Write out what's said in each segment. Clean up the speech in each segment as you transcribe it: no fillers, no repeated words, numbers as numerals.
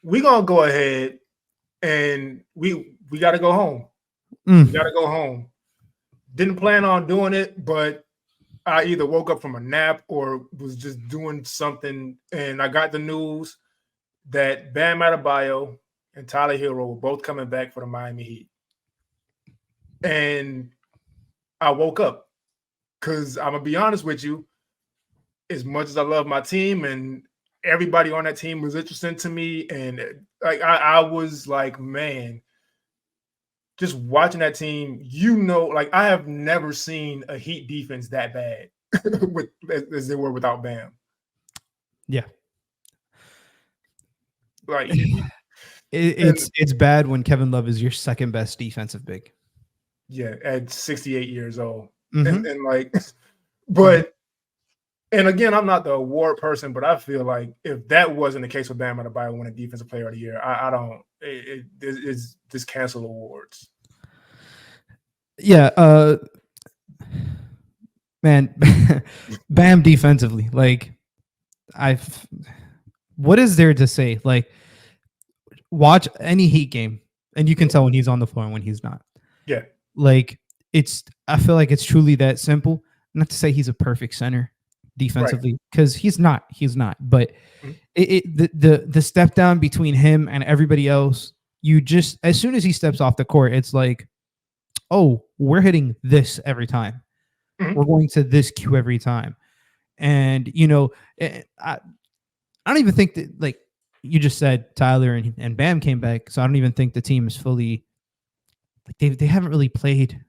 we're gonna go ahead and we got to go home. We got to go home. Didn't plan on doing it, but I either woke up from a nap or was just doing something, and I got the news that Bam Adebayo and Tyler Herro were both coming back for the Miami Heat. And I woke up because I'm gonna be honest with you, as much as I love my team and everybody on that team was interesting to me, and like I was like, man, just watching that team, like I have never seen a Heat defense that bad as they were without Bam. Yeah. Like it's bad when Kevin Love is your second best defensive big. Yeah, at 68 years old. Mm-hmm. And like, but and again, I'm not the award person, but I feel like if that wasn't the case with Bam Adebayo winning Defensive Player of the Year, I don't. It's just cancel awards. Yeah, man, Bam defensively, like what is there to say? Like, watch any Heat game, and you can tell when he's on the floor and when he's not. Yeah, like I feel like it's truly that simple. Not to say he's a perfect center defensively, because he's not. But the step down between him and everybody else, you just as soon as he steps off the court, it's like, oh, we're hitting this every time. We're going to this cue every time. And I don't even think that, like you just said, Tyler and Bam came back, so I don't even think the team is fully, like they haven't really played.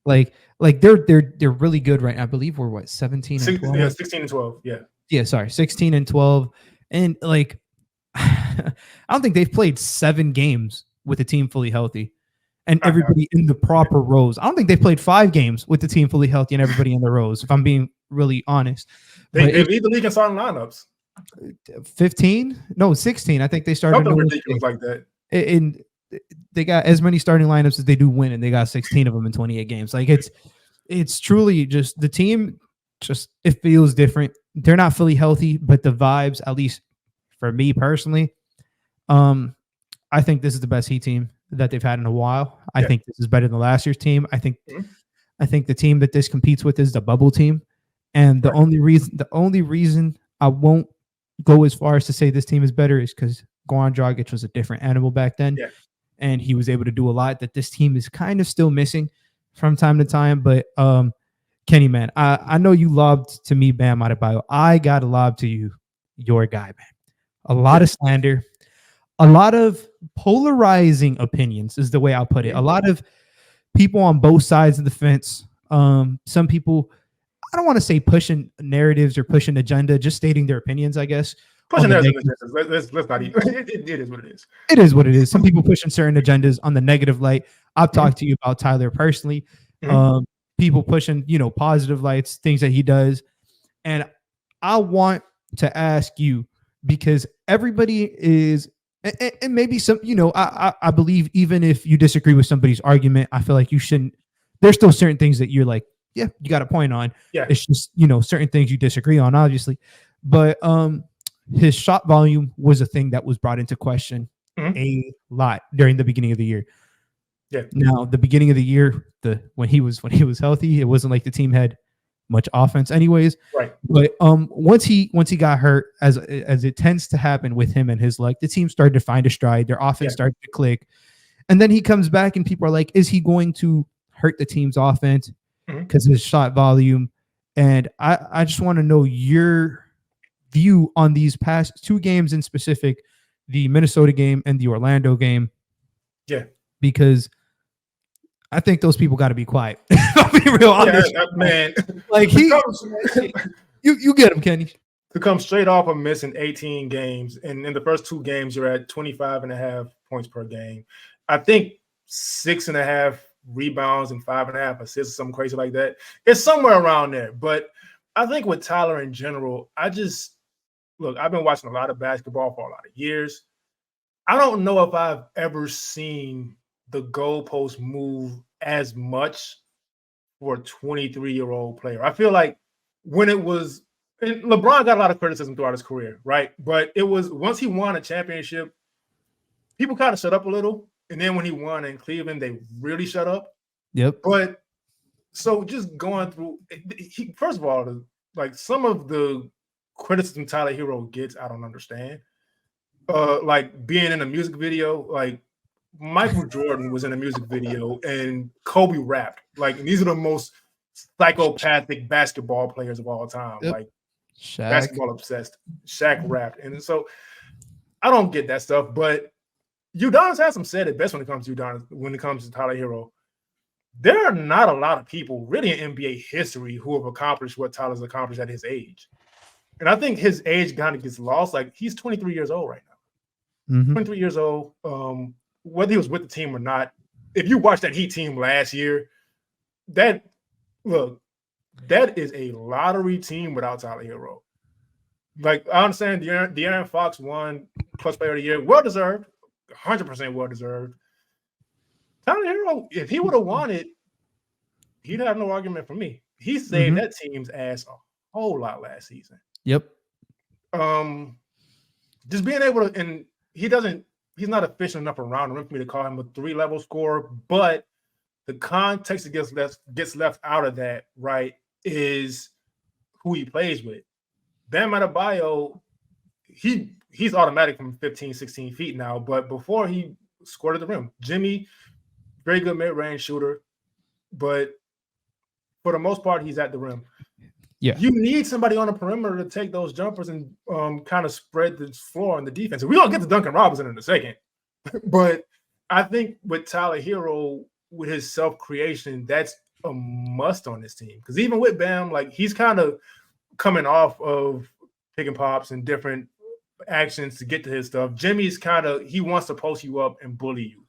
Like they're really good right now. I believe we're what, 17 and 12? Yeah, 16 and 12. Yeah. Yeah, sorry, 16 and 12. And like I don't think they've played 7 games with the team fully healthy and everybody in the proper rows. I don't think they've played 5 games with the team fully healthy and everybody in the rows, if I'm being really honest. They lead the league in starting lineups. 15? No, 16. I think they started ridiculous like that. And they got as many starting lineups as they do win, and they got 16 of them in 28 games. Like it's truly just the team. Just it feels different. They're not fully healthy, but the vibes, at least for me personally, I think this is the best Heat team that they've had in a while. I think this is better than last year's team. I think the team that this competes with is the bubble team, and the only reason I won't go as far as to say this team is better is because Goran Dragic was a different animal back then. Yeah. And he was able to do a lot that this team is kind of still missing from time to time. But Kenny, man, I know you lobbed to me Bam Adebayo. I got to lob to you, your guy, man. A lot of slander, a lot of polarizing opinions is the way I'll put it. A lot of people on both sides of the fence. Some people, I don't want to say pushing narratives or pushing agenda, just stating their opinions, I guess. Pushing narratives. Let's not even. It is what it is. It is what it is. Some people pushing certain agendas on the negative light. I've talked to you about Tyler personally. People pushing, positive lights, things that he does. And I want to ask you, because everybody is, and maybe some, I believe even if you disagree with somebody's argument, I feel like you shouldn't. There's still certain things that you're like, yeah, you got a point on. Yeah. It's just, certain things you disagree on, obviously. But his shot volume was a thing that was brought into question a lot during the beginning of the year. Yeah. Now, the beginning of the year, when he was healthy, it wasn't like the team had much offense anyways. Right. But once he got hurt, as it tends to happen with him and his luck, the team started to find a stride. Their offense started to click. And then he comes back and people are like, is he going to hurt the team's offense because of his shot volume? And I just want to know your view on these past 2 games in specific, the Minnesota game and the Orlando game. Yeah. Because I think those people got to be quiet. I'll be real honest. Yeah, man. Like you get him, Kenny. To come straight off of missing 18 games, and in the first 2 games, you're at 25.5 points per game. I think 6.5 rebounds and 5.5 assists or something crazy like that. It's somewhere around there. But I think with Tyler in general, I've been watching a lot of basketball for a lot of years. I don't know if I've ever seen the goalpost move as much for a 23-year-old player. I feel like when it was And LeBron got a lot of criticism throughout his career, right? But it was once he won a championship, people kind of shut up a little. And then when he won in Cleveland, they really shut up. Yep. But so just going through, first of all, like some of the criticism Tyler Herro gets, I don't understand. Like being in a music video, like Michael Jordan was in a music video and Kobe rapped. Like these are the most psychopathic basketball players of all time. Yep. Like Shaq. basketball obsessed. Shaq rapped. And so I don't get that stuff, but Udonis Haslem said it best when it comes to Tyler Herro. There are not a lot of people really in NBA history who have accomplished what Tyler's accomplished at his age. And I think his age kind of gets lost. Like he's 23 years old right now. Mm-hmm. 23 years old. Whether he was with the team or not, if you watch that Heat team last year, that is a lottery team without Tyler Herro. Like I understand De'Aaron Fox won Clutch Player of the Year, well deserved, 100% well deserved. Tyler Herro, if he would have won it, he'd have no argument for me. He saved that team's ass a whole lot last season. Yep. Just being able to, and he's not efficient enough around the rim for me to call him a 3-level scorer, but the context that gets left out of that, right, is who he plays with. Bam Adebayo, he's automatic from 15, 16 feet now, but before he scored at the rim. Jimmy, very good mid-range shooter, but for the most part, he's at the rim. Yeah. You need somebody on the perimeter to take those jumpers and kind of spread the floor on the defense. We're going to get to Duncan Robinson in a second. But I think with Tyler Herro, with his self-creation, that's a must on this team. Because even with Bam, like he's kind of coming off of pick and pops and different actions to get to his stuff. Jimmy's he wants to post you up and bully you.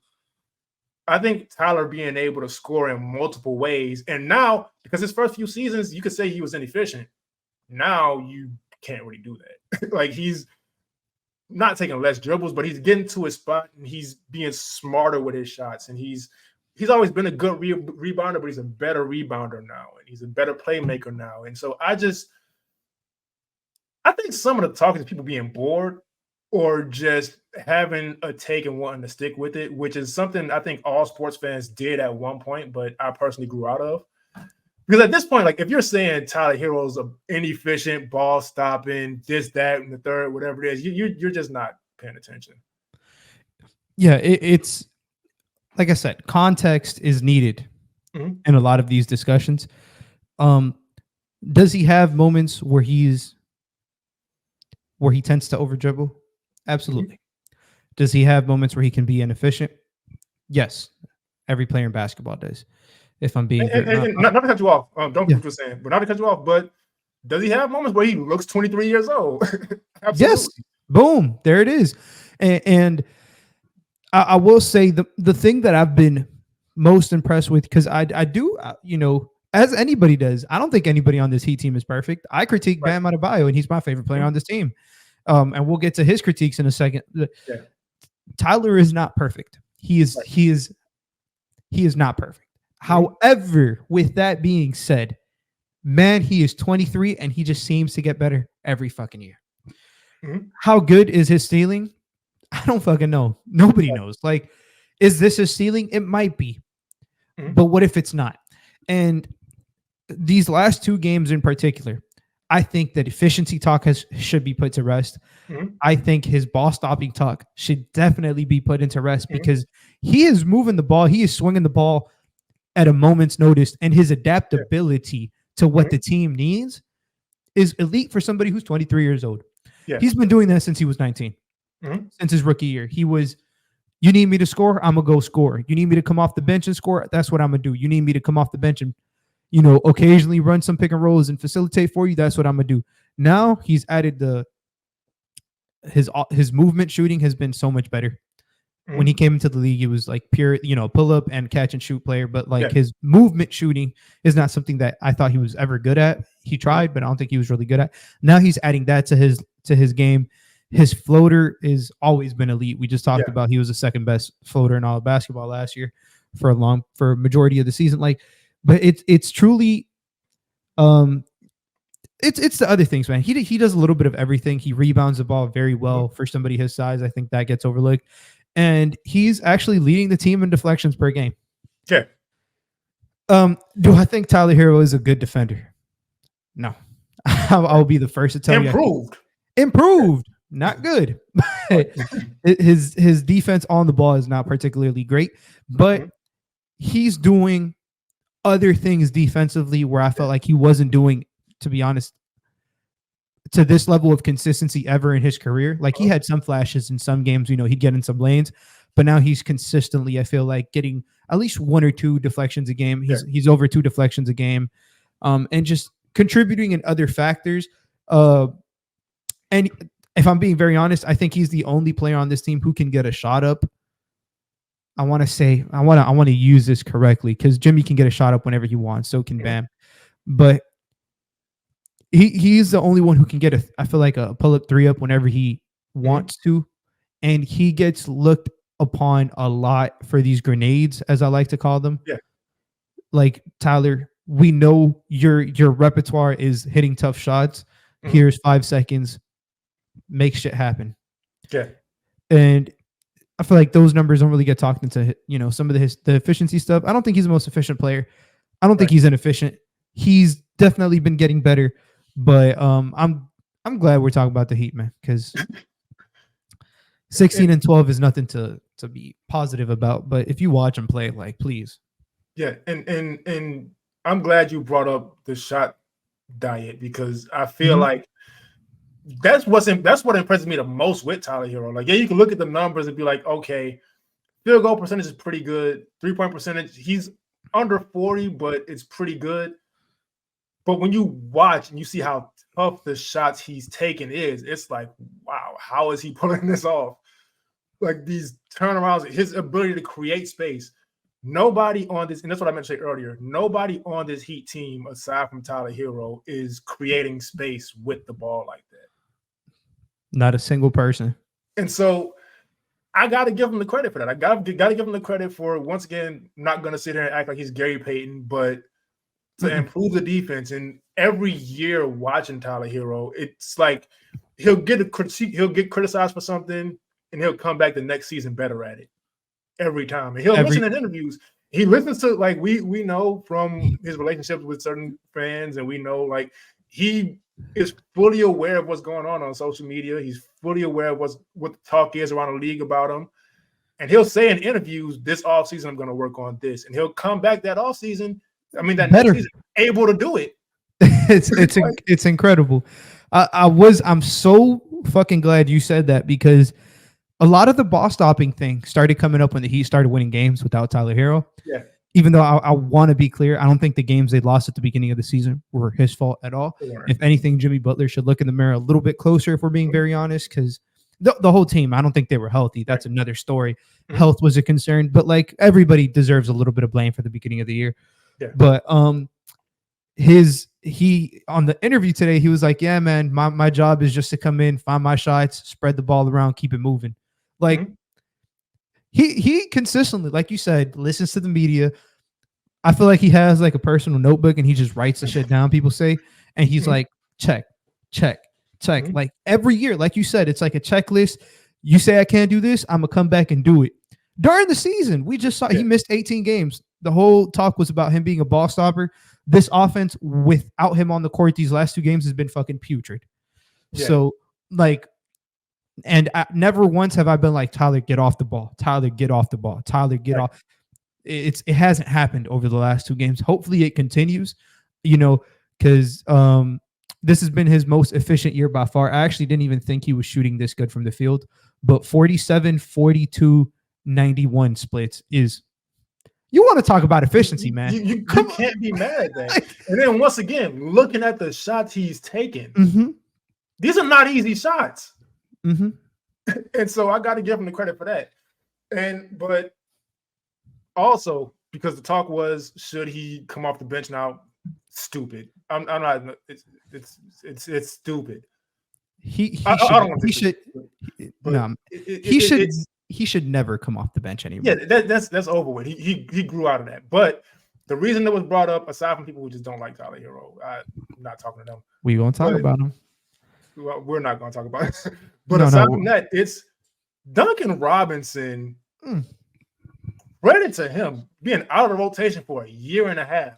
I think Tyler being able to score in multiple ways, and now because his first few seasons, you could say he was inefficient. Now you can't really do that. Like he's not taking less dribbles, but he's getting to his spot and he's being smarter with his shots. And he's always been a good rebounder, but he's a better rebounder now, and he's a better playmaker now. And so I think some of the talk is people being bored or just having a take and wanting to stick with it, which is something I think all sports fans did at one point, but I personally grew out of. Because at this point, like if you're saying Tyler Herro's an inefficient ball stopping, this, that, and the third, whatever it is, you're just not paying attention. Yeah, it's like I said, context is needed in a lot of these discussions. Does he have moments where he tends to over dribble? Absolutely. Does he have moments where he can be inefficient? Yes. Every player in basketball does. If I'm being not to cut you off, don't get what you're saying, but not to cut you off, but does he have moments where he looks 23 years old? Absolutely. Yes. Boom. There it is. And I will say the thing that I've been most impressed with, because I do, as anybody does, I don't think anybody on this Heat team is perfect. I critique Bam Adebayo, and he's my favorite player on this team. And we'll get to his critiques in a second. Yeah. Tyler is not perfect. He is not perfect. However, with that being said, man, he is 23 and he just seems to get better every fucking year. How good is his ceiling? I don't fucking know. Nobody knows. Like, is this his ceiling? It might be. But what if it's not? And these last two games in particular, I think that efficiency talk should be put to rest. I think his ball stopping talk should definitely be put into rest because he is moving the ball. He is swinging the ball at a moment's notice, and his adaptability to what the team needs is elite for somebody who's 23 years old. He's been doing that since he was 19, since his rookie year. He was, you need me to score? I'm going to go score. You need me to come off the bench and score? That's what I'm going to do. You need me to come off the bench and occasionally run some pick and rolls and facilitate for you. That's what I'm gonna do. Now he's added his movement shooting has been so much better. When he came into the league, he was like pure, pull up and catch and shoot player. But like his movement shooting is not something that I thought he was ever good at. He tried, but I don't think he was really good at. Now he's adding that to his game. His floater has always been elite. We just talked about he was the second best floater in all of basketball last year for a majority of the season. Like. But it's truly, It's the other things, man. He does a little bit of everything. He rebounds the ball very well for somebody his size. I think that gets overlooked, and he's actually leading the team in deflections per game. Yeah. Do I think Tyler Herro is a good defender? No. I'll be the first to tell you. Improved, not good. his defense on the ball is not particularly great, but he's doing other things defensively where I felt like he wasn't doing, to be honest, to this level of consistency ever in his career. Like he had some flashes in some games, he'd get in some lanes, but now he's consistently, I feel like, getting at least 1 or 2 deflections a game. He's over 2 deflections a game, and just contributing in other factors. And if I'm being very honest, I think he's the only player on this team who can get a shot up. I want to use this correctly because Jimmy can get a shot up whenever he wants. So can Bam, but he's the only one who can get I feel like a pull up 3 up whenever he wants to, and he gets looked upon a lot for these grenades, as I like to call them. Yeah, like Tyler, we know your repertoire is hitting tough shots. Here's 5 seconds, make shit happen. Yeah, and I feel like those numbers don't really get talked into, some of the efficiency stuff. I don't think he's the most efficient player. I don't think he's inefficient. He's definitely been getting better, but I'm glad we're talking about the Heat, man, because 16 and 12 is nothing to be positive about. But if you watch him play, like, please. Yeah, and I'm glad you brought up the shot diet because I feel like that's what impresses me the most with Tyler Herro. Like, yeah, you can look at the numbers and be like, okay, field goal percentage is pretty good. 3-point percentage, he's under 40, but it's pretty good. But when you watch and you see how tough the shots he's taking it's like, wow, how is he pulling this off? Like these turnarounds, his ability to create space. Nobody on this, and that's what I meant to say earlier, nobody on this Heat team, aside from Tyler Herro, is creating space with the ball like that. Not a single person. And so I got to give him the credit for that. I got to give him the credit for, once again, not going to sit here and act like he's Gary Payton, but to improve the defense. And every year watching Tyler Herro, it's like he'll get criticized for something, and he'll come back the next season better at it every time. And he'll listen in interviews. He listens to, like, we know from his relationships with certain fans, and we know, like, he is fully aware of what's going on social media. He's fully aware of what the talk is around the league about him. And he'll say in interviews, this offseason, I'm going to work on this. And he'll come back that offseason, next season, able to do it. It's incredible. I'm so fucking glad you said that, because a lot of the ball stopping thing started coming up when the Heat started winning games without Tyler Herro. Yeah. Even though I want to be clear, I don't think the games they lost at the beginning of the season were his fault at all. If anything, Jimmy Butler should look in the mirror a little bit closer, if we're being very honest, because the whole team, I don't think they were healthy. That's another story. Health was a concern, but like everybody deserves a little bit of blame for the beginning of the year. Yeah. But he on the interview today, he was like, yeah, man, my job is just to come in, find my shots, spread the ball around, keep it moving. Like he consistently, like you said, listens to the media. I feel like he has like a personal notebook and he just writes the shit down people say, and he's like, check. Like every year, like you said, it's like a checklist. You say I can't do this, I'm gonna come back and do it. During the season, we just saw he missed 18 games. The whole talk was about him being a ball stopper. This offense without him on the court these last 2 games has been fucking putrid. Yeah. So like, and never once have I been like, Tyler, get off the ball. Tyler, get off the ball. Tyler, get off. It hasn't happened over the last 2 games. Hopefully it continues, because this has been his most efficient year by far. I actually didn't even think he was shooting this good from the field, but 47, 42, 91 splits is, you want to talk about efficiency, man. You can't be mad at that. And then once again, looking at the shots he's taking, these are not easy shots. And so I got to give him the credit for that. But also, because the talk was, should he come off the bench now? Stupid. I'm not. It's stupid. He should never come off the bench anymore. Yeah, that's over with. He grew out of that. But the reason that was brought up, aside from people who just don't like Tyler Herro, I'm not talking to them. We gonna talk about him. Well, we're not going to talk about it. But aside from that, it's Duncan Robinson. Credit to him being out of the rotation for a year and a half,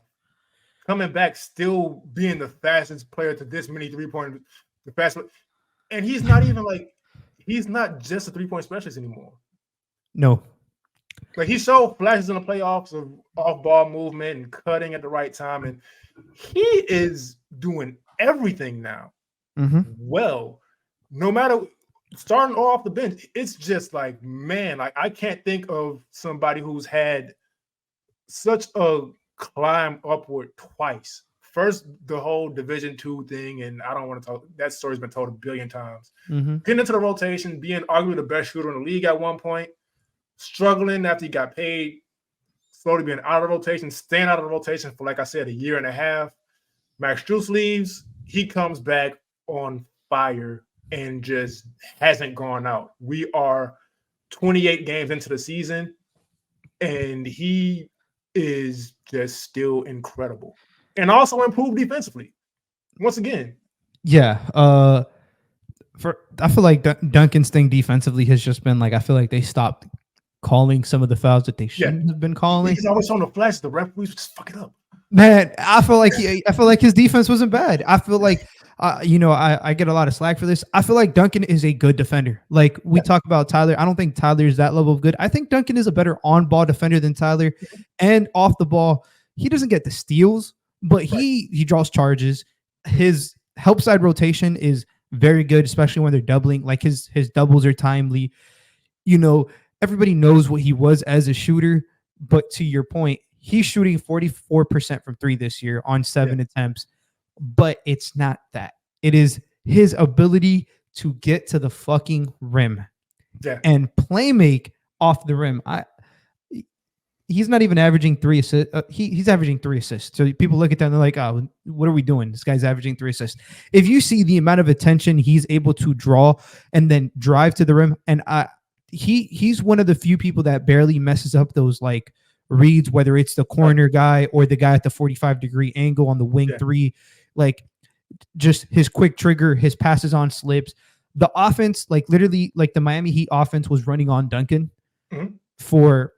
coming back, still being the fastest player to this many 3-point, the fastest. And he's not even he's not just a 3-point specialist anymore. No. Like he showed flashes in the playoffs of off-ball movement and cutting at the right time. And he is doing everything now. Well, no matter starting off the bench, it's just like, man, like I can't think of somebody who's had such a climb upward twice. First, the whole Division II thing, and I don't want to talk. That story's been told a billion times. Getting into the rotation, being arguably the best shooter in the league at one point, struggling after he got paid, slowly being out of the rotation, staying out of the rotation for, like I said, a year and a half. Max Strus leaves. He comes back on fire and just hasn't gone out. We are 28 games into the season, and he is just still incredible. And also improved defensively. Once again. Yeah. I feel like Duncan's thing defensively has just been I feel like they stopped calling some of the fouls that they shouldn't have been calling. He's always on the flash. The referees just fuck it up. Man, I feel like his defense wasn't bad. I feel like I get a lot of slack for this. I feel like Duncan is a good defender. Like we talk about Tyler. I don't think Tyler is that level of good. I think Duncan is a better on-ball defender than Tyler. And off the ball, he doesn't get the steals, but he draws charges. His help side rotation is very good, especially when they're doubling. Like his doubles are timely. Everybody knows what he was as a shooter, but to your point, he's shooting 44% from 3 this year on 7 attempts, but it's not that. It is his ability to get to the fucking rim and play make off the rim. He's not even averaging 3 assists. He's averaging 3 assists. So people look at that and they're like, oh, what are we doing? This guy's averaging 3 assists. If you see the amount of attention he's able to draw and then drive to the rim, and he's one of the few people that barely messes up those reads, whether it's the corner guy or the guy at the 45-degree angle on the wing 3, just his quick trigger, his passes on slips. The offense, literally, the Miami Heat offense was running on Duncan for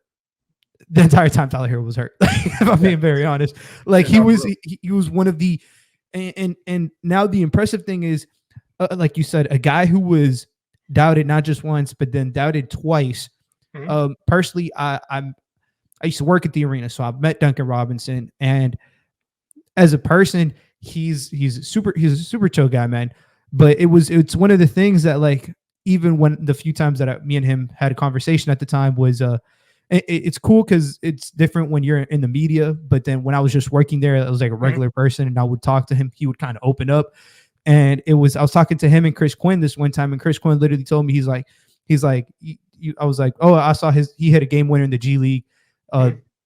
the entire time Tyler Herro was hurt. If I'm being very honest, he was one of the, and now the impressive thing is, like you said, a guy who was doubted not just once, but then doubted twice. Personally, I used to work at the arena, so I've met Duncan Robinson, and as a person, he's a super chill guy, man. But it's one of the things that even when the few times that me and him had a conversation at the time was it's cool because it's different when you're in the media. But then when I was just working there, I was like a regular person, and I would talk to him. He would kind of open up, and I was talking to him and Chris Quinn this one time, and Chris Quinn literally told me he's like, I was like, oh, I saw he hit a game winner in the G League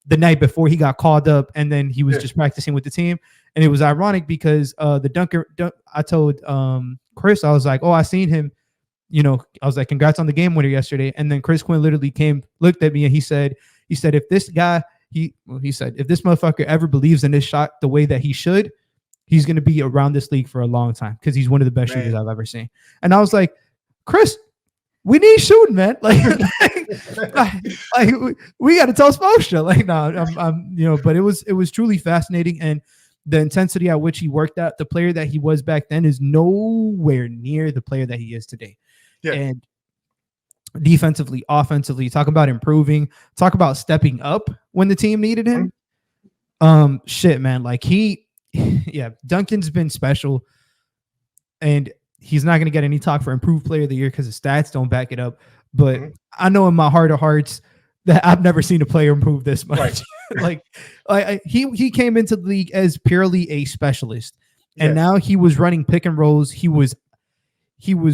the night before he got called up, and then he was just practicing with the team. And it was ironic because I told Chris, I was like, oh, I seen him, I was like, congrats on the game winner yesterday. And then Chris Quinn literally looked at me, and he said, if this guy, he said, if this motherfucker ever believes in this shot the way that he should, he's going to be around this league for a long time because he's one of the best shooters I've ever seen. And I was like, Chris, we need shooting, man. We got to tell Spoelstra. But it was truly fascinating, and the intensity at which he worked out, the player that he was back then is nowhere near the player that he is today. Yeah. And defensively, offensively, talk about improving, talk about stepping up when the team needed him. Shit, man. Duncan's been special, and he's not going to get any talk for improved player of the year because his stats don't back it up. But I know in my heart of hearts that I've never seen a player improve this much. He came into the league as purely a specialist, and now he was running pick and rolls. He was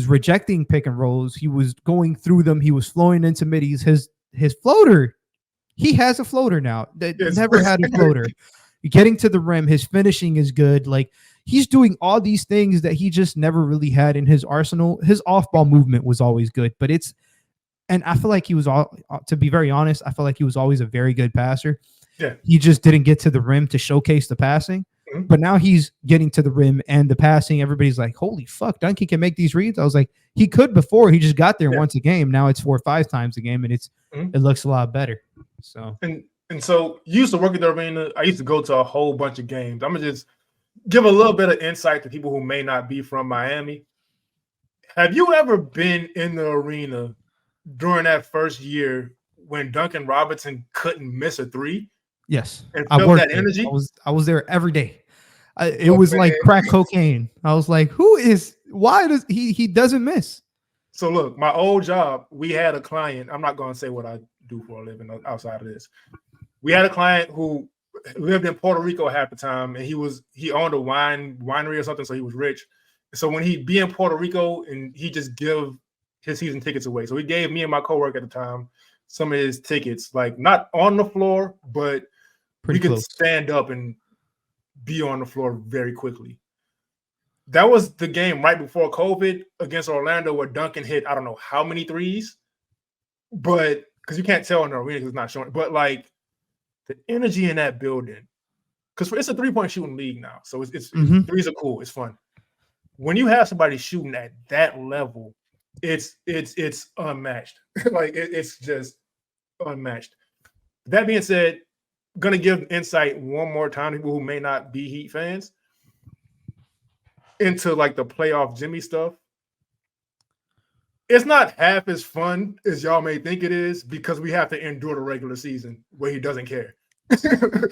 rejecting pick and rolls. He was going through them. He was flowing into middies. His floater, he has a floater now. Never had a floater. Getting to the rim, his finishing is good. He's doing all these things that he just never really had in his arsenal. His off-ball movement was always good, and I feel like he was to be very honest, I feel like he was always a very good passer. Yeah. He just didn't get to the rim to showcase the passing. Mhm. But now he's getting to the rim and the passing. Everybody's like, holy fuck, Duncan can make these reads. I was like, he could before. He just got there Yeah. once a game. Now it's 4 or 5 times a game, and it Mhm. looks a lot better. So And so you used to work at the arena. I used to go to a whole bunch of games. I'm gonna just give a little bit of insight to people who may not be from Miami. Have you ever been in the arena during that first year when Duncan Robinson couldn't miss a three yes, and I felt worked that there. energy? I was there every day. It Oh, was man. like crack cocaine. I was like, why does he doesn't miss? So look, my old job, we had a client. I'm not going to say what I do for a living outside of this. We had a client who lived in Puerto Rico half the time, and he owned a winery or something, so he was rich. So when he'd be in Puerto Rico, and he just give his season tickets away. So he gave me and my coworker at the time some of his tickets, like not on the floor, but Pretty we could close. stand up and be on the floor very quickly. That was the game right before COVID against Orlando where Duncan hit, I don't know how many threes, but because you can't tell in the arena because it's not showing, but like the energy in that building, because it's a 3-point shooting league now. So it's threes are cool. It's fun. When you have somebody shooting at that level, it's unmatched. Like it's just unmatched. That being said, gonna give insight one more time to people who may not be Heat fans into like the playoff Jimmy stuff. It's not half as fun as y'all may think it is because we have to endure the regular season where he doesn't care.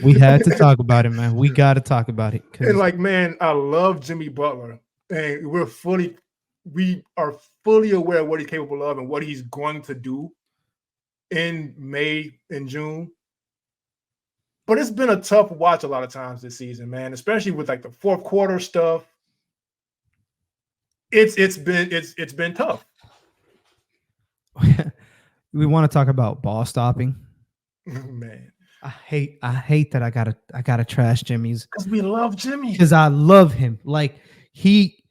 We had to talk about it, man. We got to talk about it. And like, man, I love Jimmy Butler, and we are fully aware of what he's capable of and what he's going to do in May and June. But it's been a tough watch a lot of times this season, man, especially with like the fourth quarter stuff. It's been tough. We want to talk about ball stopping. Man, I hate that I gotta trash Jimmy's because we love Jimmy. Because I love him. Like he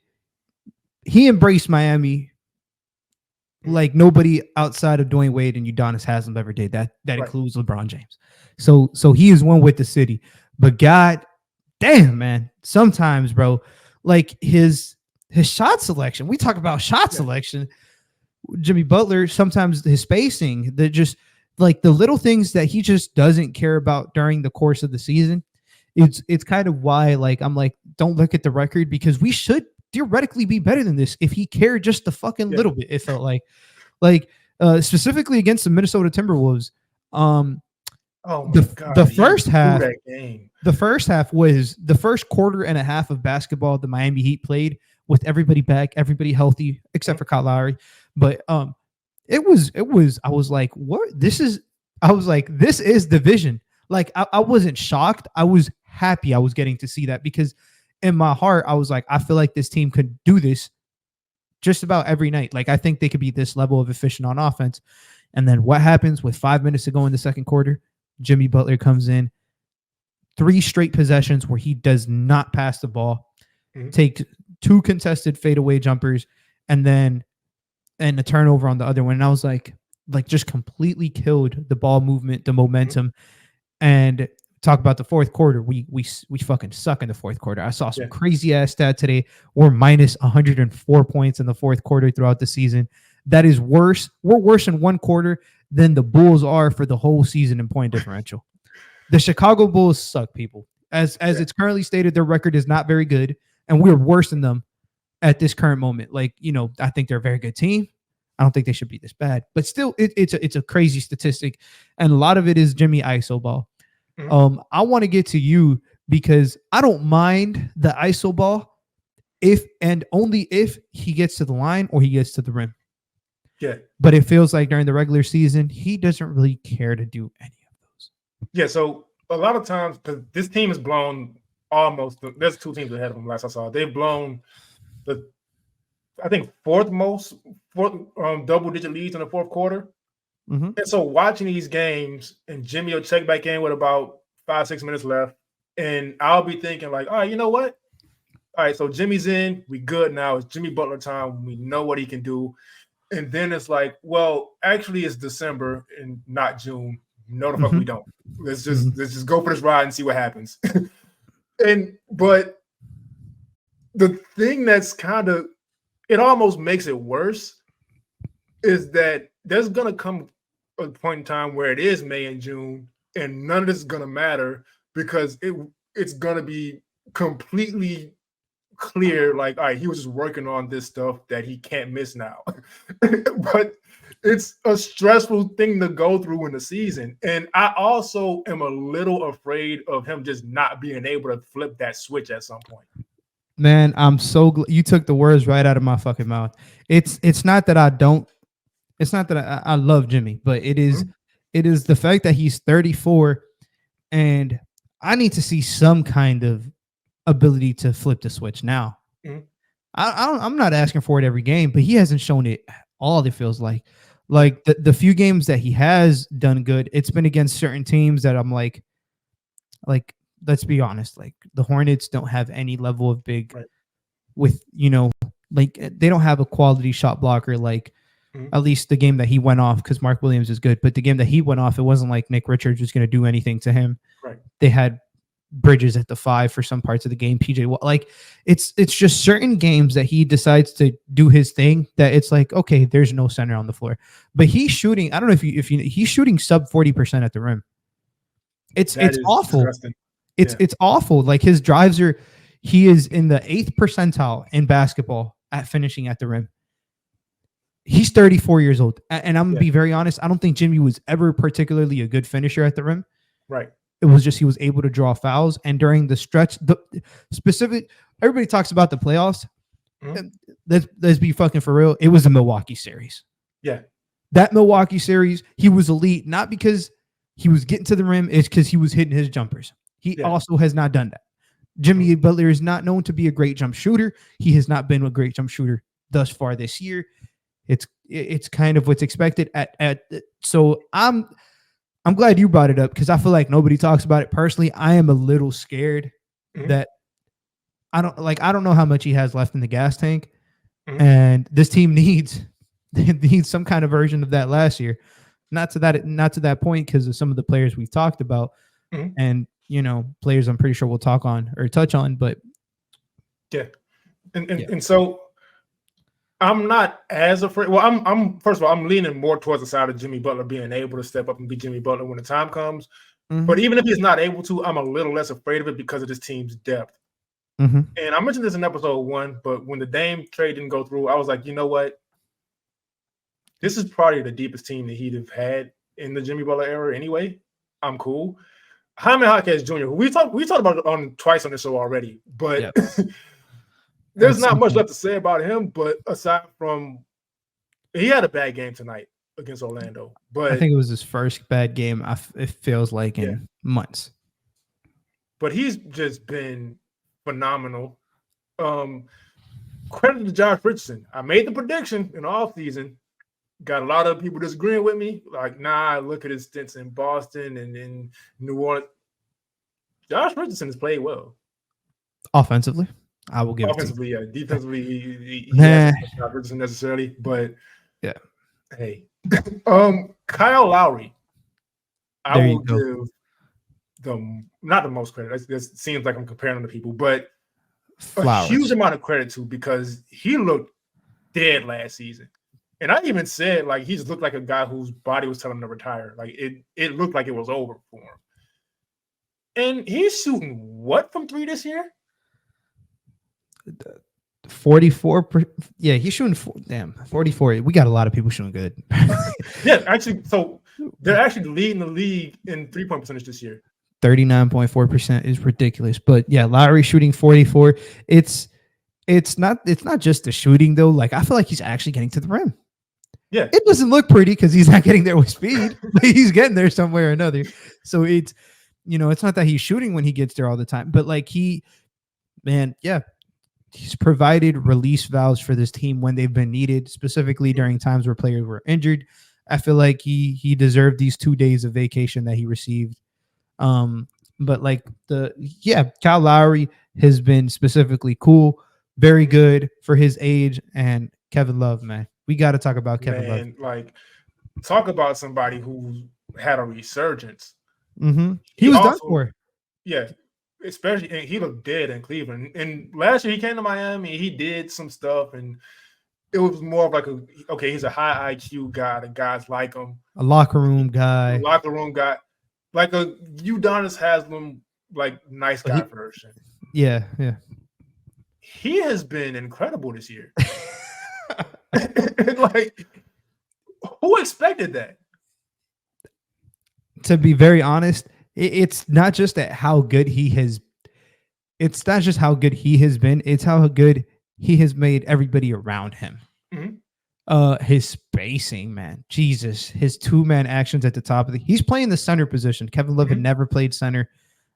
embraced Miami like nobody outside of Dwayne Wade and Udonis Haslem ever did. That right. Includes LeBron James. So he is one with the city. But God damn, man, sometimes, bro, like his shot selection. We talk about shot selection. Jimmy Butler, sometimes his spacing, just like the little things that he just doesn't care about during the course of the season. It's kind of why, like, I'm like, don't look at the record because we should theoretically be better than this if he cared just a fucking little bit. It felt like specifically against the Minnesota Timberwolves. The first half was the first quarter and a half of basketball the Miami Heat played with everybody back, everybody healthy except for Kyle Lowry. But it was I was like, what? This is division. Like I wasn't shocked. I was happy I was getting to see that because in my heart, I was like, I feel like this team could do this just about every night. Like I think they could be this level of efficient on offense. And then what happens with 5 minutes to go in the second quarter? Jimmy Butler comes in, 3 straight possessions where he does not pass the ball, take 2 contested fadeaway jumpers, and a turnover on the other one. And I was like just completely killed the ball movement, the momentum. And talk about the fourth quarter. We fucking suck in the fourth quarter. I saw some crazy ass stat today. We're minus 104 points in the fourth quarter throughout the season. That is worse. We're worse in one quarter than the Bulls are for the whole season in point differential. The Chicago Bulls suck, people. As it's currently stated, their record is not very good, and we're worse than them at this current moment. Like, I think they're a very good team. I don't think they should be this bad, but still, it's a crazy statistic, and a lot of it is Jimmy ISO ball. I want to get to you because I don't mind the ISO ball if and only if he gets to the line or he gets to the rim. Yeah. But it feels like during the regular season, he doesn't really care to do any of those. Yeah. So a lot of times, because this team has blown there's 2 teams ahead of them last I saw. They've blown I think fourth double-digit leads in the fourth quarter. And so watching these games, and Jimmy will check back in with about 5-6 minutes left, and I'll be thinking like, all right, you know what? All right, so Jimmy's in. We good now. It's Jimmy Butler time. We know what he can do. And then it's like, well, actually it's December and not June. No, the fuck we don't. Let's just go for this ride and see what happens. But the thing that's kind of, it almost makes it worse is that there's gonna come a point in time where it is May and June, and none of this is gonna matter because it's gonna be completely clear. Like, all right, he was just working on this stuff that he can't miss now. But it's a stressful thing to go through in the season. And I also am a little afraid of him just not being able to flip that switch at some point. Man, I'm so glad you took the words right out of my fucking mouth. It's not that I don't. It's not that I love Jimmy, but it is the fact that he's 34, and I need to see some kind of ability to flip the switch now. I'm not asking for it every game, but he hasn't shown it all. It feels like the few games that he has done good, it's been against certain teams that I'm like let's be honest, like the Hornets don't have any level of big with, like they don't have a quality shot blocker. Like at least the game that he went off, because Mark Williams is good, but the game that he went off, it wasn't like Nick Richards was going to do anything to him. Right. They had Bridges at the 5 for some parts of the game. PJ, like it's just certain games that he decides to do his thing that it's like, okay, there's no center on the floor, but he's shooting. I don't know if you he's shooting sub 40% at the rim. It's awful. Disgusting. It's awful. Like his drives he is in the 8th percentile in basketball at finishing at the rim. He's 34 years old. And I'm going to be very honest. I don't think Jimmy was ever particularly a good finisher at the rim. Right. It was just he was able to draw fouls. And during the stretch, everybody talks about the playoffs. Let's be fucking for real. It was a Milwaukee series. Yeah. That Milwaukee series, he was elite, not because he was getting to the rim, it's because he was hitting his jumpers. He also has not done that. Jimmy Butler is not known to be a great jump shooter. He has not been a great jump shooter thus far this year. It's kind of what's expected so I'm glad you brought it up because I feel like nobody talks about it. Personally, I am a little scared that I don't know how much he has left in the gas tank, and this team needs some kind of version of that last year. Not to that point because of some of the players we've talked about, and players I'm pretty sure we'll touch on, but and so I'm not as afraid. Well, I'm first of all, I'm leaning more towards the side of Jimmy Butler being able to step up and be Jimmy Butler when the time comes. But even if he's not able to, I'm a little less afraid of it because of this team's depth. And I mentioned this in episode 1, but when the Dame trade didn't go through, I was like, you know what? This is probably the deepest team that he'd have had in the Jimmy Butler era anyway. I'm cool. Jaime Jaquez Jr., we talked about it twice on the show already, but there's not much left to say about him. But aside from, he had a bad game tonight against Orlando. But I think it was his first bad game. It feels like in months. But he's just been phenomenal. Credit to Josh Richardson. I made the prediction in the offseason. Got a lot of people disagreeing with me. Like, nah, look at his stints in Boston and in New Orleans. Josh Richardson has played well. Offensively, I will give offensively, it to you. Defensively, he hasn't Josh Richardson necessarily, but hey. Kyle Lowry. I will give them not the most credit. That seems like I'm comparing them to people, but a huge amount of credit to because he looked dead last season. And I even said, like, he just looked like a guy whose body was telling him to retire. Like, it looked like it was over for him. And he's shooting what from 3 this year? 44. Yeah, he's shooting 44. We got a lot of people shooting good. Actually, so they're actually leading the league in 3-point percentage this year. 39.4% is ridiculous. But yeah, Lowry shooting 44. It's not just the shooting though. Like, I feel like he's actually getting to the rim. Yeah, it doesn't look pretty because he's not getting there with speed, but he's getting there somewhere or another. So it's not that he's shooting when he gets there all the time, but like he's provided release valves for this team when they've been needed, specifically during times where players were injured. I feel like he deserved these 2 days of vacation that he received. But like Kyle Lowry has been specifically cool, very good for his age, and Kevin Love, man. We got to talk about Kevin Love. Like, talk about somebody who's had a resurgence. He was done for. Yeah, especially, and he looked dead in Cleveland. And last year he came to Miami, he did some stuff, and it was more of like he's a high IQ guy. The guys like him. A locker room guy. Like a Udonis Haslem, like nice guy version. Yeah. He has been incredible this year. Like, who expected that? To be very honest, it's not just that how good he has. It's not just how good he has been. It's how good he has made everybody around him. His spacing, man, Jesus, his 2-man actions at the top of he's playing the center position. Kevin Love had never played center,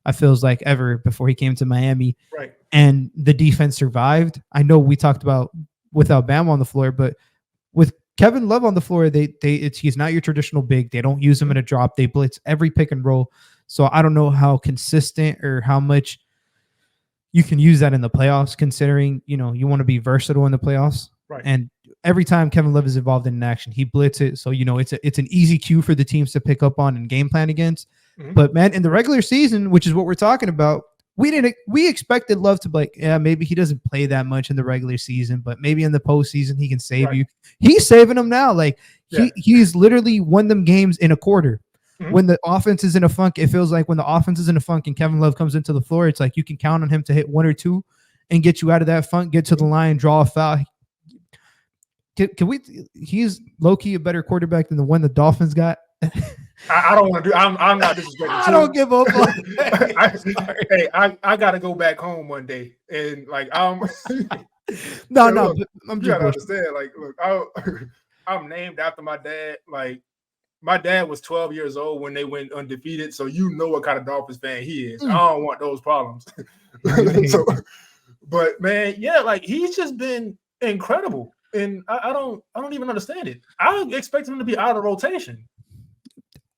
I feels like, ever before he came to Miami. Right. And the defense survived. I know we talked about without Bam on the floor, but with Kevin Love on the floor, he's not your traditional big. They don't use him in a drop. They blitz every pick and roll. So I don't know how consistent or how much you can use that in the playoffs, considering, you want to be versatile in the playoffs. Right. And every time Kevin Love is involved in an action, he blitz it. So, it's an easy cue for the teams to pick up on and game plan against. But man, in the regular season, which is what we're talking about, we expected Love to like, maybe he doesn't play that much in the regular season, but maybe in the postseason he can save you. He's saving them now. Like he's literally won them games in a quarter. When the offense is in a funk, it feels like when the offense is in a funk and Kevin Love comes into the floor, it's like you can count on him to hit 1 or 2 and get you out of that funk, get to the line, draw a foul. He's low-key a better quarterback than the one the Dolphins got. I don't want to do. I'm not disrespecting. I don't give up. I gotta go back home one day, and like no. Look, I'm you gotta understand. Like, look, I'm named after my dad. Like, my dad was 12 years old when they went undefeated, so you know what kind of Dolphins fan he is. I don't want those problems. But man, yeah, like he's just been incredible, and I don't even understand it. I expect him to be out of rotation.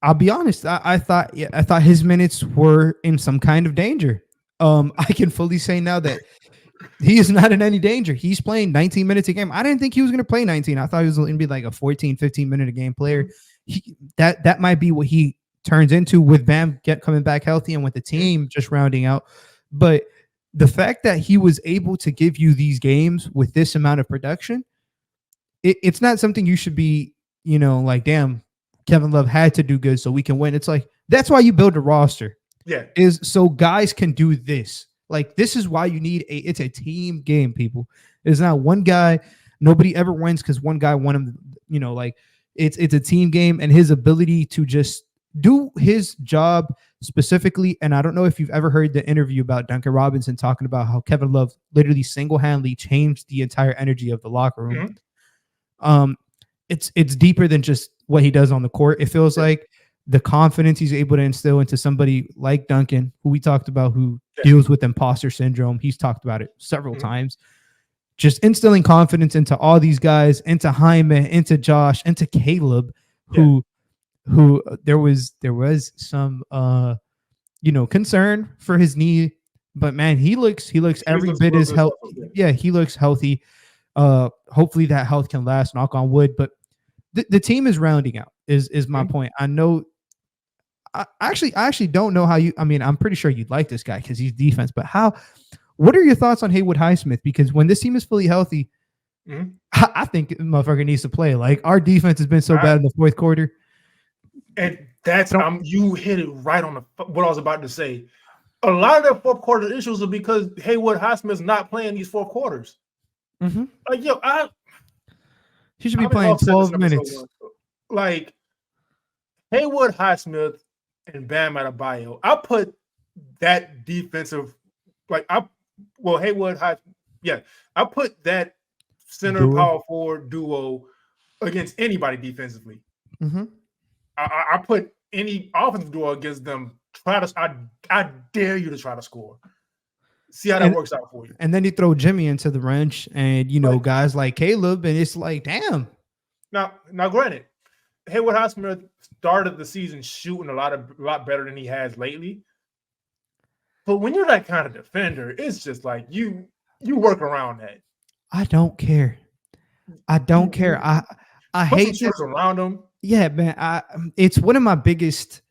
I'll be honest. I thought his minutes were in some kind of danger. I can fully say now that he is not in any danger. He's playing 19 minutes a game. I didn't think he was going to play 19. I thought he was going to be like a 14, 15 minute a game player. That might be what he turns into with Bam coming back healthy and with the team just rounding out. But the fact that he was able to give you these games with this amount of production, it's not something you should be, like, damn, Kevin Love had to do good so we can win. It's like, that's why you build a roster. Yeah. Is so guys can do this. Like, this is why you need it's a team game, people. It's not one guy. Nobody ever wins because one guy won him, like it's a team game, and his ability to just do his job specifically. And I don't know if you've ever heard the interview about Duncan Robinson talking about how Kevin Love literally single-handedly changed the entire energy of the locker room. It's deeper than just what he does on the court. It feels like the confidence he's able to instill into somebody like Duncan, who we talked about, who deals with imposter syndrome. He's talked about it several times. Just instilling confidence into all these guys, into Jaime, into Josh, into Caleb, who there was some concern for his knee, but man, he looks every bit as healthy. Yeah, he looks healthy. Hopefully that health can last, knock on wood. But the team is rounding out is my point. I know. I actually don't know how you. I mean, I'm pretty sure you'd like this guy because he's defense. But what are your thoughts on Haywood Highsmith? Because when this team is fully healthy, I think the motherfucker needs to play. Like, our defense has been so bad in the fourth quarter. And that's you hit it right on what I was about to say. A lot of their fourth quarter issues are because Haywood Highsmith's not playing these fourth quarters. Like, he should be playing 12 minutes. Like, Haywood Highsmith and Bam Adebayo, I put that defensive, I put that center power forward duo against anybody defensively. I put any offensive duo against them. I dare you to try to score. See how that works out for you. And then you throw Jimmy into the wrench, and guys like Caleb, and it's like, damn. Now, granted, Haywood Highsmith started the season shooting a lot better than he has lately. But when you're that kind of defender, it's just like you work around that. I don't care. I hate around him. Yeah, man. It's one of my biggest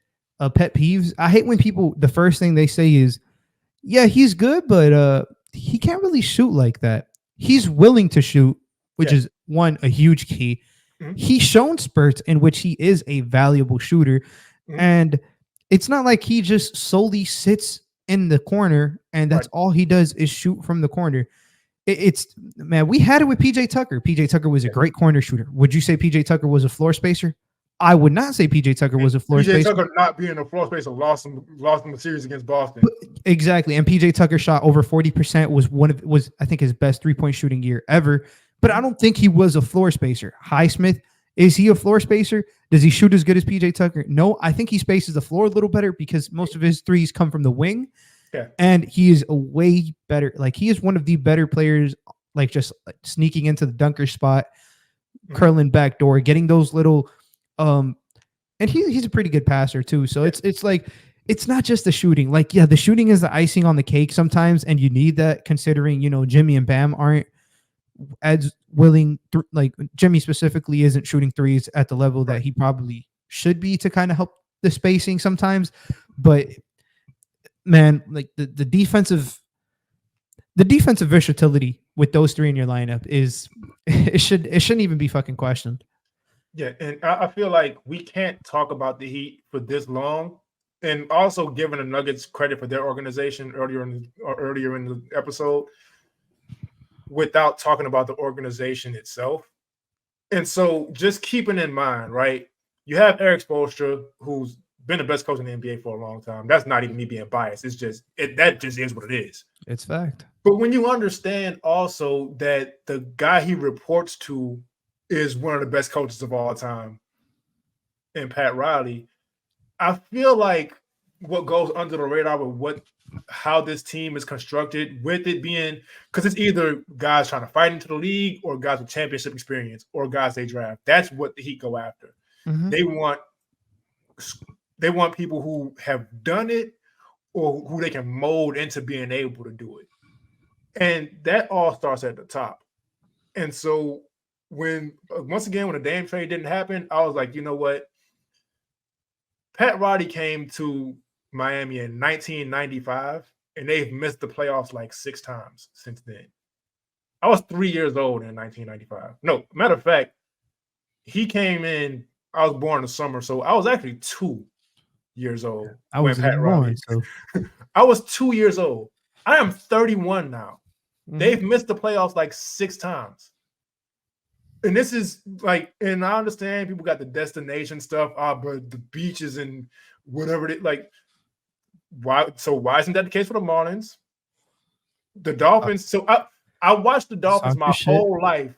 pet peeves. I hate when people, the first thing they say is, yeah, he's good, but he can't really shoot like that. He's willing to shoot, which Yeah. is a huge key. Mhm. He's shown spurts in which he is a valuable shooter. Mhm. And it's not like he just solely sits in the corner and that's Right. all he does is shoot from the corner. It's man, we had it with PJ Tucker. PJ Tucker was a Yeah. great corner shooter. Would you say PJ Tucker was a floor spacer? I would not say PJ Tucker was a floor PJ spacer. Tucker not being a floor spacer lost him the series against Boston. But, exactly. And PJ Tucker shot over 40%, was I think his best 3-point shooting year ever. But I don't think he was a floor spacer. Highsmith, is he a floor spacer? Does he shoot as good as PJ Tucker? No, I think he spaces the floor a little better because most of his threes come from the wing. Yeah. And he is a way better. Like he is one of the better players, like just sneaking into the dunker spot, curling back door, getting those little and he's a pretty good passer too. So it's like it's not just the shooting. Like, yeah, the shooting is the icing on the cake sometimes, and you need that considering, Jimmy and Bam aren't as willing like Jimmy specifically isn't shooting threes at the level that he probably should be to kind of help the spacing sometimes. But man, like the defensive versatility with those three in your lineup is it shouldn't even be fucking questioned. Yeah, and I feel like we can't talk about the Heat for this long, and also giving the Nuggets credit for their organization earlier in the episode, without talking about the organization itself. And so, just keeping in mind, right? You have Eric Spoelstra, who's been the best coach in the NBA for a long time. That's not even me being biased. It's just that just is what it is. It's fact. But when you understand also that the guy he reports to is one of the best coaches of all time, and Pat Riley, I feel like what goes under the radar with how this team is constructed, with it being because it's either guys trying to fight into the league or guys with championship experience or guys they draft. That's what the Heat go after. Mm-hmm. They want people who have done it or who they can mold into being able to do it. And that all starts at the top. And so once again, when the Dame trade didn't happen, I was like, you know what? Pat Riley came to Miami in 1995, and they've missed the playoffs like 6 times since then. I was 3 years old in 1995. No, matter of fact, he came in, I was born in the summer, so I was actually 2 years old. I was Pat Riley. So. I was 2 years old. I am 31 now. Mm-hmm. They've missed the playoffs like 6 times. And this is like, and I understand people got the destination stuff, but the beaches and whatever it like. Why isn't that the case for the Marlins? The Dolphins. So I watched the Dolphins my whole life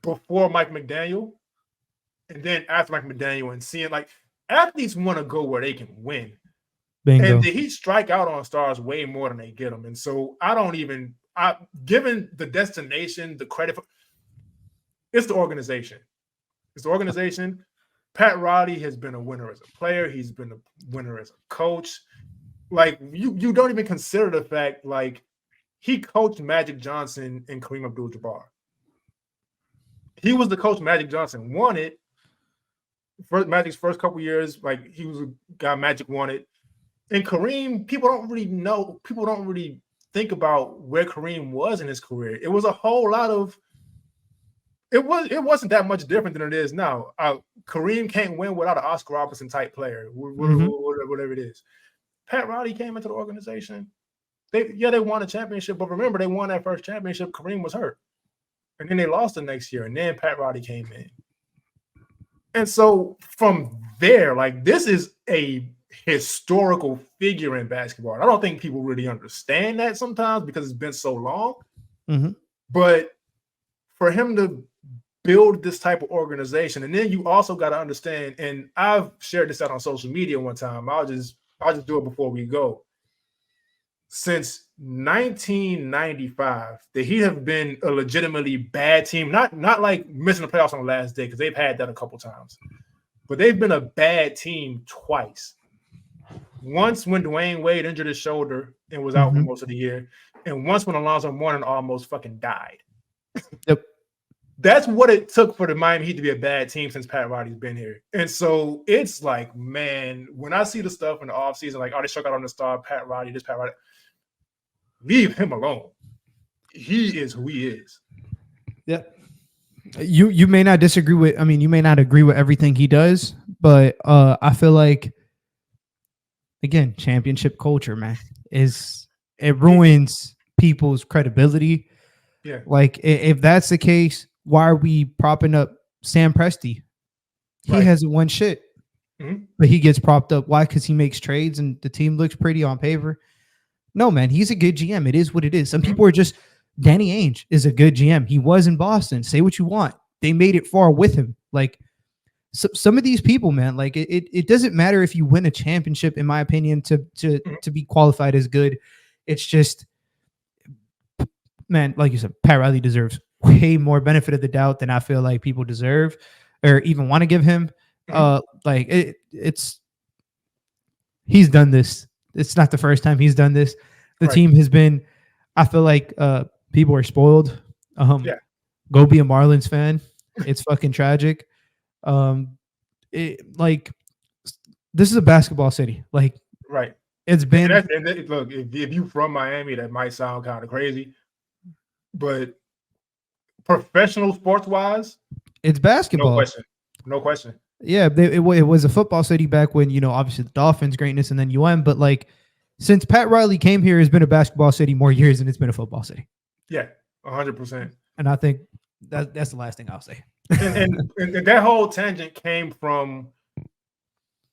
before Mike McDaniel, and then after Mike McDaniel, and seeing like athletes want to go where they can win. Bingo. And the Heat strike out on stars way more than they get them. And so given the destination, the credit for it's the organization. It's the organization. Pat Riley has been a winner as a player. He's been a winner as a coach. Like you don't even consider the fact like he coached Magic Johnson and Kareem Abdul-Jabbar. He was the coach Magic Johnson wanted. Magic's first couple years, like he was a guy Magic wanted. And Kareem, people don't really think about where Kareem was in his career. It was a whole lot of it wasn't that much different than it is now. Kareem can't win without an Oscar Robertson type player, whatever it is. Pat Riley came into the organization. They won a championship, but remember they won that first championship. Kareem was hurt, and then they lost the next year, and then Pat Riley came in. And so from there, like this is a historical figure in basketball. I don't think people really understand that sometimes because it's been so long. Mm-hmm. But for him to build this type of organization, and then you also got to understand, and I've shared this out on social media one time. I'll just do it before we go. Since 1995, the Heat have been a legitimately bad team. Not like missing the playoffs on the last day, because they've had that a couple times. But they've been a bad team twice. Once when Dwayne Wade injured his shoulder and was out for most of the year, and once when Alonzo Mourning almost fucking died. Yep. that's what it took for the Miami Heat to be a bad team since Pat Riley's been here. And so it's like, man, when I see the stuff in the offseason, like, oh, they struck out on the star, Pat Riley, leave him alone. He is who he is. Yeah. You may not disagree with, I mean, you may not agree with everything he does, but I feel like, again, championship culture, man, it ruins people's credibility. Yeah. Like, if that's the case, why are we propping up Sam Presti? He hasn't won shit, but he gets propped up. Why? Because he makes trades and the team looks pretty on paper. No, man, he's a good GM. It is what it is. Some people are just, Danny Ainge is a good GM. He was in Boston. Say what you want. They made it far with him. Like, some of these people, man, like it doesn't matter if you win a championship, in my opinion, to be qualified as good. It's just, man, like you said, Pat Riley deserves way more benefit of the doubt than I feel like people deserve or even want to give him. He's done this. It's not the first time he's done this. The team has been, I feel like people are spoiled. Go be a Marlins fan. It's fucking tragic. This is a basketball city. Like, it's been. And look, if you from Miami, that might sound kind of crazy, but professional sports wise, it's basketball. No question. Yeah, it was a football city back when, obviously the Dolphins greatness and then UM, but like since Pat Riley came here, it's been a basketball city more years than it's been a football city. Yeah, 100%. And I think that's the last thing I'll say. and that whole tangent came from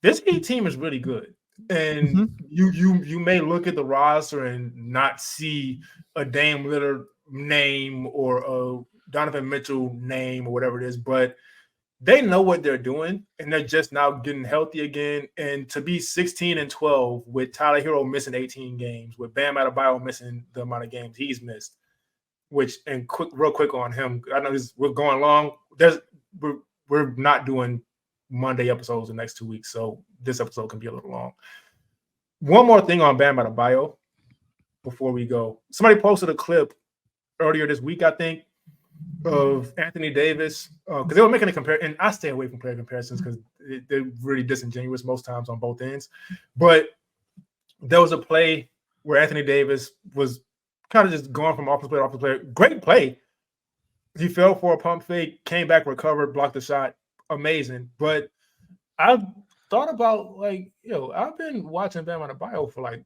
this Heat team is really good. And you may look at the roster and not see a Dame Lillard name or a Donovan Mitchell name or whatever it is, but they know what they're doing, and they're just now getting healthy again. And to be 16-12 with Tyler Herro missing 18 games, with Bam Adebayo missing the amount of games he's missed, real quick on him. I know we're going long. We're not doing Monday episodes the next 2 weeks, so this episode can be a little long. One more thing on Bam Adebayo before we go. Somebody posted a clip earlier this week, I think, of Anthony Davis, because they were making a comparison, and I stay away from player comparisons because they're really disingenuous most times on both ends. But there was a play where Anthony Davis was kind of just going from offensive player to offensive player. Great play. He fell for a pump fake, came back, recovered, blocked the shot. Amazing. But I've thought about, like, I've been watching Bam Adebayo for like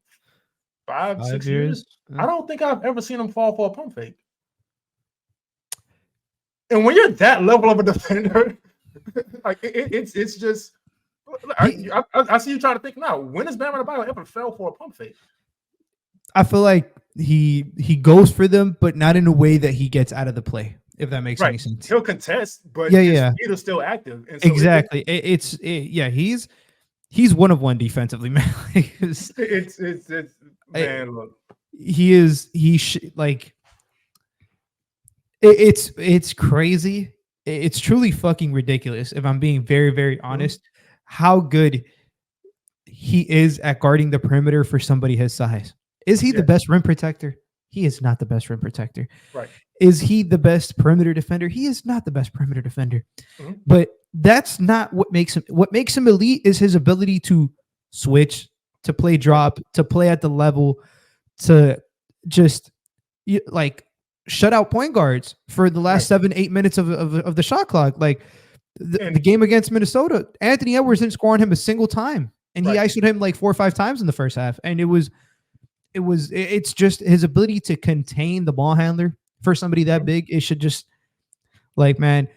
5-6 years. I don't think I've ever seen him fall for a pump fake. And when you're that level of a defender, like it's just, I see you trying to think now. When has Bam Adebayo ever fell for a pump fake? I feel like he goes for them, but not in a way that he gets out of the play. If that makes any sense, he'll contest, but his feet are still active. And so exactly, he's one of one defensively, man. Man, look, it's crazy. It's truly fucking ridiculous. If I'm being very, very honest, how good he is at guarding the perimeter for somebody his size. Is he the best rim protector? He is not the best rim protector. Right. Is he the best perimeter defender? He is not the best perimeter defender. But that's not what makes him. What makes him elite is his ability to switch, to play drop, to play at the level, to just shut out point guards for the last 7-8 minutes of the shot clock. Like the game against Minnesota, Anthony Edwards didn't score on him a single time, and he ISO'd him like 4 or 5 times in the first half. And it's just his ability to contain the ball handler for somebody that big. It should just, like, man,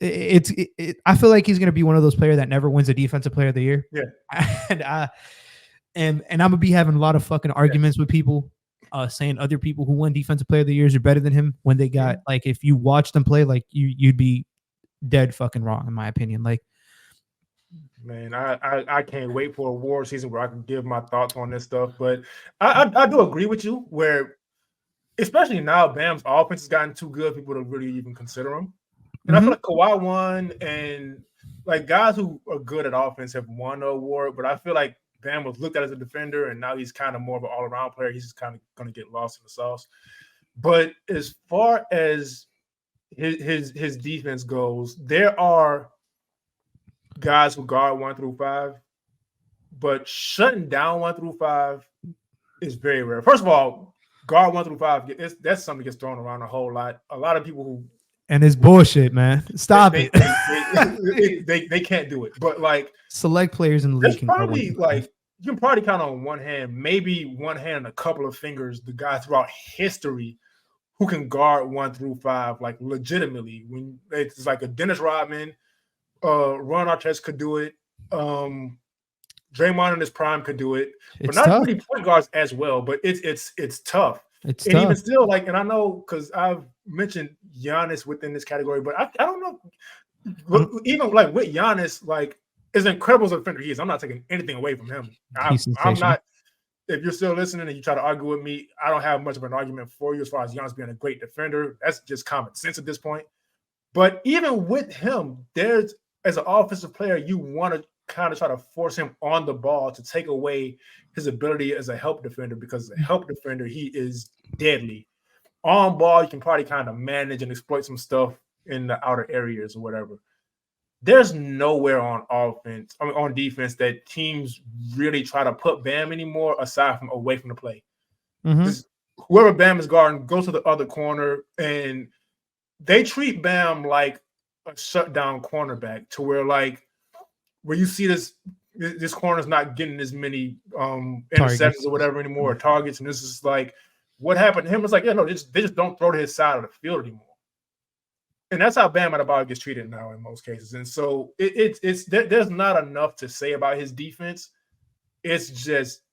I feel like he's going to be one of those players that never wins a defensive player of the year. Yeah. And I'm going to be having a lot of fucking arguments with people saying other people who won defensive player of the years are better than him when they got, like, if you watch them play, like, you'd be dead fucking wrong, in my opinion. Like, man, I can't wait for award season where I can give my thoughts on this stuff. But I do agree with you where, especially now, Bam's offense has gotten too good for people to really even consider him. And I feel like Kawhi won, and like guys who are good at offense have won the award. But I feel like Bam was looked at as a defender, and now he's kind of more of an all-around player. He's just kind of going to get lost in the sauce. But as far as his defense goes, there are guys who guard 1 through 5, but shutting down 1 through 5 is very rare. First of all, guard 1 through 5, that's something that gets thrown around a whole lot. A lot of people who and it's bullshit, man. Stop it. They can't do it. But like select players in the league can probably like you can probably count on one hand, maybe one hand and a couple of fingers, the guy throughout history who can guard 1 through 5 like legitimately. When it's like a Dennis Rodman, Ron Artest could do it. Draymond in his prime could do it, but not tough. Really point guards as well. But it's tough. It's and tough. Even still, like, and I know because I've mentioned Giannis within this category, but I don't know. Even like with Giannis, like as incredible as a defender he is, I'm not taking anything away from him. I'm not. If you're still listening and you try to argue with me, I don't have much of an argument for you as far as Giannis being a great defender. That's just common sense at this point. But even with him, there's as an offensive player, you want to kind of try to force him on the ball to take away his ability as a help defender, because as a help defender, he is deadly. On ball, you can probably kind of manage and exploit some stuff in the outer areas or whatever. There's nowhere on on defense that teams really try to put Bam anymore aside from away from the play. Mm-hmm. Whoever Bam is guarding goes to the other corner, and they treat Bam like a shutdown cornerback to where you see this corner's not getting as many interceptions or whatever anymore, or targets, and this is like what happened to him. It's like, yeah, no, they just don't throw to his side of the field anymore. And that's how Bam Adebayo gets treated now in most cases. And so there's not enough to say about his defense. It's just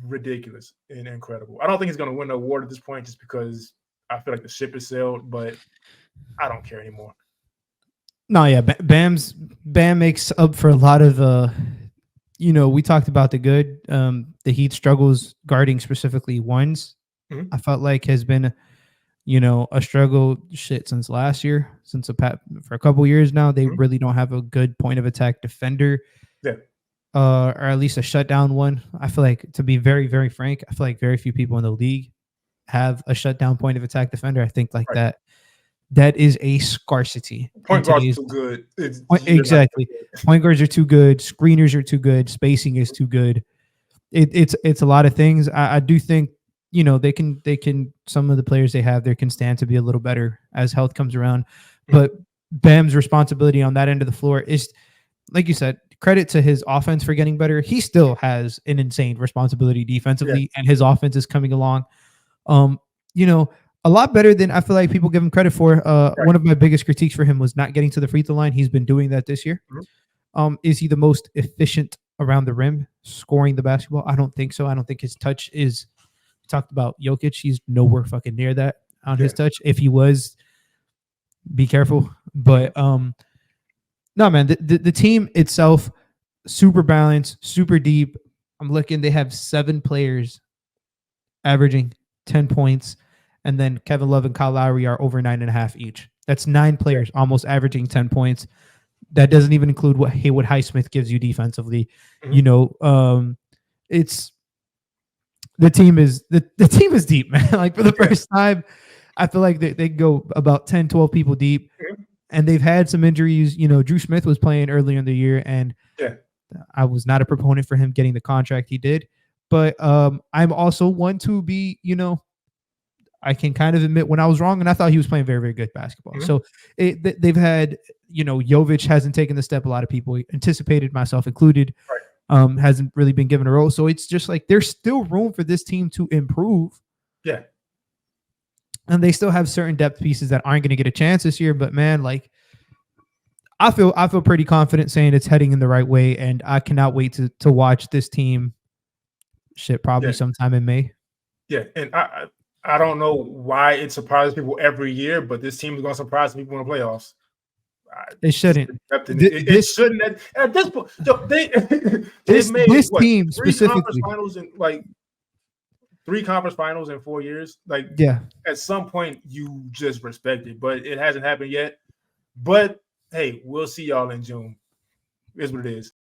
ridiculous and incredible. I don't think he's going to win the award at this point just because I feel like the ship is sailed, but I don't care anymore. No, yeah, Bam makes up for a lot of we talked about the good. The Heat struggles guarding specifically ones. Mm-hmm. I felt like has been a struggle since last year, for a couple years now. They really don't have a good point of attack defender, or at least a shutdown one. I feel like, to be very, very frank, I feel like very few people in the league have a shutdown point of attack defender. I think that is a scarcity. Point guards are too good. Exactly. Point guards are too good. Screeners are too good. Spacing is too good. It's a lot of things. I do think, they can, some of the players they have there can stand to be a little better as health comes around. But Bam's responsibility on that end of the floor is, like you said, credit to his offense for getting better. He still has an insane responsibility defensively, and his offense is coming along. A lot better than I feel like people give him credit for. One of my biggest critiques for him was not getting to the free throw line. He's been doing that this year. Is he the most efficient around the rim scoring the basketball? I don't think so. I don't think his touch is. Talked about Jokic. He's nowhere fucking near that on his touch. If he was, be careful. But no, man, the team itself, super balanced, super deep. I'm looking, they have 7 players averaging 10 points. And then Kevin Love and Kyle Lowry are over 9.5 each. That's 9 players almost averaging 10 points. That doesn't even include what Haywood Highsmith gives you defensively. It's the team is deep, man. Like, for the first time, I feel like they go about 10, 12 people deep, and they've had some injuries. Drew Smith was playing earlier in the year, and I was not a proponent for him getting the contract he did. But I'm also one to be, I can kind of admit when I was wrong, and I thought he was playing very, very good basketball. So they've had, Jovic hasn't taken the step a lot of people anticipated, myself included. Hasn't really been given a role. So it's just like there's still room for this team to improve. Yeah. And they still have certain depth pieces that aren't going to get a chance this year. But man, like I feel pretty confident saying it's heading in the right way. And I cannot wait to watch this team probably sometime in May. Yeah. And I don't know why it surprises people every year, but this team is going to surprise people in the playoffs. It shouldn't. It shouldn't. At this point, this team specifically, three conference finals in 4 years. At some point, you just respect it, but it hasn't happened yet. But hey, we'll see y'all in June. Is what it is.